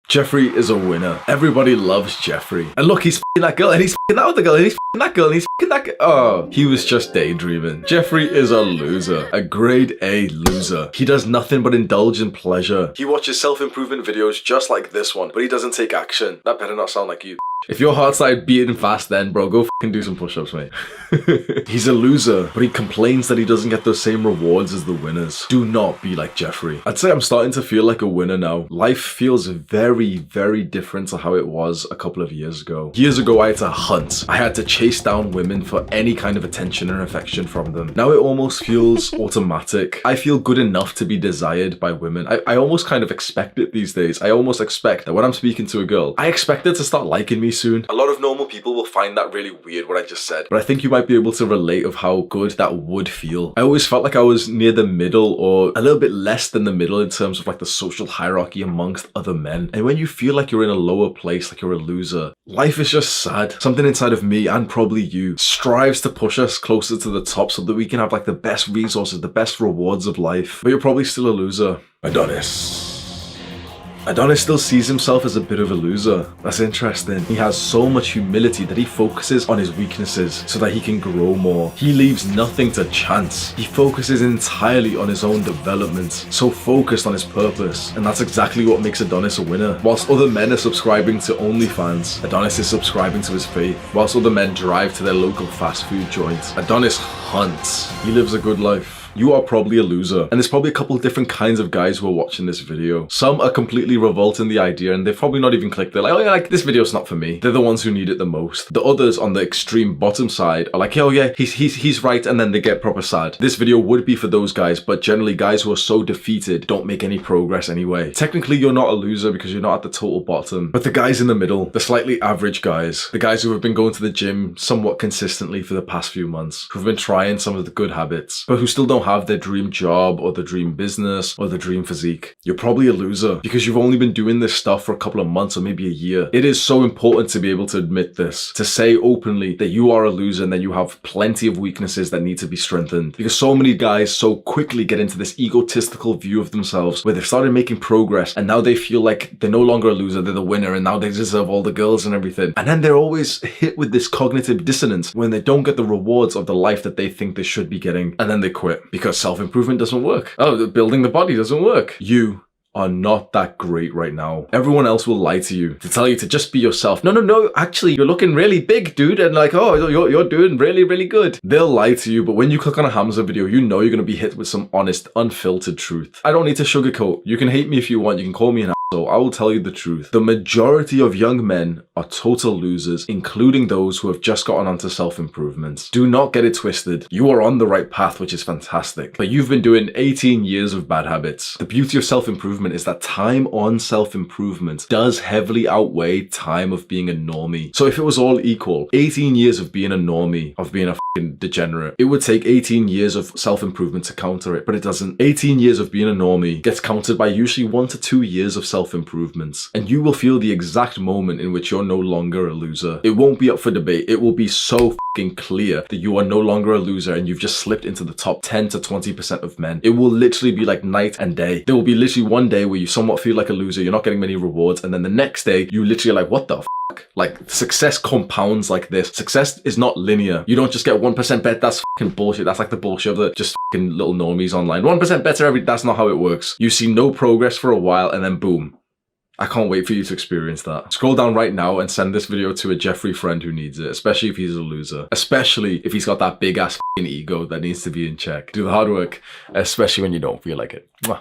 Jeffrey is a winner. Everybody loves Jeffrey. And look, he's f***ing that girl, and he's f***ing that other girl, and he's f***ing that girl, and he's f***ing that girl. Oh, he was just daydreaming. Jeffrey is a loser. A grade A loser. He does nothing but indulge in pleasure. He watches self-improvement videos just like this one, but he doesn't take action. That better not sound like you. If your heart started beating fast then, bro, go f***ing do some push-ups, mate. He's a loser, but he complains that he doesn't get those same rewards as the winners. Do not be like Jeffrey. I'd say I'm starting to feel like a winner now. Life feels very, very different to how it was a couple of years ago. Years ago, I had to hunt. I had to chase down women for any kind of attention and affection from them. Now it almost feels automatic. I feel good enough to be desired by women. I almost kind of expect it these days. I almost expect that when I'm speaking to a girl, I expect her to start liking me soon. A lot of normal people will find that really weird, what I just said, but I think you might be able to relate of how good that would feel. I always felt like I was near the middle or a little bit less than the middle in terms of like the social hierarchy amongst other men. And when you feel like you're in a lower place, like you're a loser, life is just sad. Something inside of me, and probably you, strives to push us closer to the top so that we can have like the best resources, the best rewards of life. But you're probably still a loser. Adonis still sees himself as a bit of a loser. That's interesting. He has so much humility that he focuses on his weaknesses so that he can grow more. He leaves nothing to chance. He focuses entirely on his own development, so focused on his purpose. And that's exactly what makes Adonis a winner. Whilst other men are subscribing to OnlyFans, Adonis is subscribing to his faith. Whilst other men drive to their local fast food joint, Adonis hunts. He lives a good life. You are probably a loser. And there's probably a couple of different kinds of guys who are watching this video. Some are completely revolting the idea and they've probably not even clicked. They're like, oh yeah, like this video's not for me. They're the ones who need it the most. The others on the extreme bottom side are like, oh yeah, he's right, and then they get proper sad. This video would be for those guys, but generally guys who are so defeated don't make any progress anyway. Technically, you're not a loser because you're not at the total bottom. But the guys in the middle, the slightly average guys, the guys who have been going to the gym somewhat consistently for the past few months, who've been trying some of the good habits, but who still don't have their dream job or the dream business or the dream physique, you're probably a loser because you've only been doing this stuff for a couple of months or maybe a year. It is so important to be able to admit this, to say openly that you are a loser and that you have plenty of weaknesses that need to be strengthened, because so many guys so quickly get into this egotistical view of themselves where they've started making progress and now they feel like they're no longer a loser, they're the winner, and now they deserve all the girls and everything. And then they're always hit with this cognitive dissonance when they don't get the rewards of the life that they think they should be getting, and then they quit because self-improvement doesn't work. Oh, building the body doesn't work. You are not that great right now. Everyone else will lie to you, to tell you to just be yourself. No, actually, you're looking really big, dude, and like, oh, you're doing really, really good. They'll lie to you, but when you click on a Hamza video, you know you're going to be hit with some honest, unfiltered truth. I don't need to sugarcoat. You can hate me if you want. You can call me an asshole. I will tell you the truth. The majority of young men are total losers, including those who have just gotten onto self-improvement. Do not get it twisted. You are on the right path, which is fantastic, but you've been doing 18 years of bad habits. The beauty of self-improvement is that time on self-improvement does heavily outweigh time of being a normie. So if it was all equal, 18 years of being a normie, of being a fucking degenerate, it would take 18 years of self-improvement to counter it, but it doesn't. 18 years of being a normie gets countered by usually 1 to 2 years of self-improvement, and you will feel the exact moment in which you're no longer a loser. It won't be up for debate. It will be so fucking clear that you are no longer a loser and you've just slipped into the top 10 to 20% of men. It will literally be like night and day. There will be literally one day where you somewhat feel like a loser, you're not getting many rewards, and then the next day you literally are like, what the fuck? Like, success compounds like this. Success is not linear. You don't just get 1% better. That's fucking bullshit. That's like the bullshit of the just fucking little normies online. 1% better every... That's not how it works. You see no progress for a while and then boom. I can't wait for you to experience that. Scroll down right now and send this video to a Jeffrey friend who needs it, especially if he's a loser. Especially if he's got that big ass ego that needs to be in check. Do the hard work, especially when you don't feel like it. Mwah.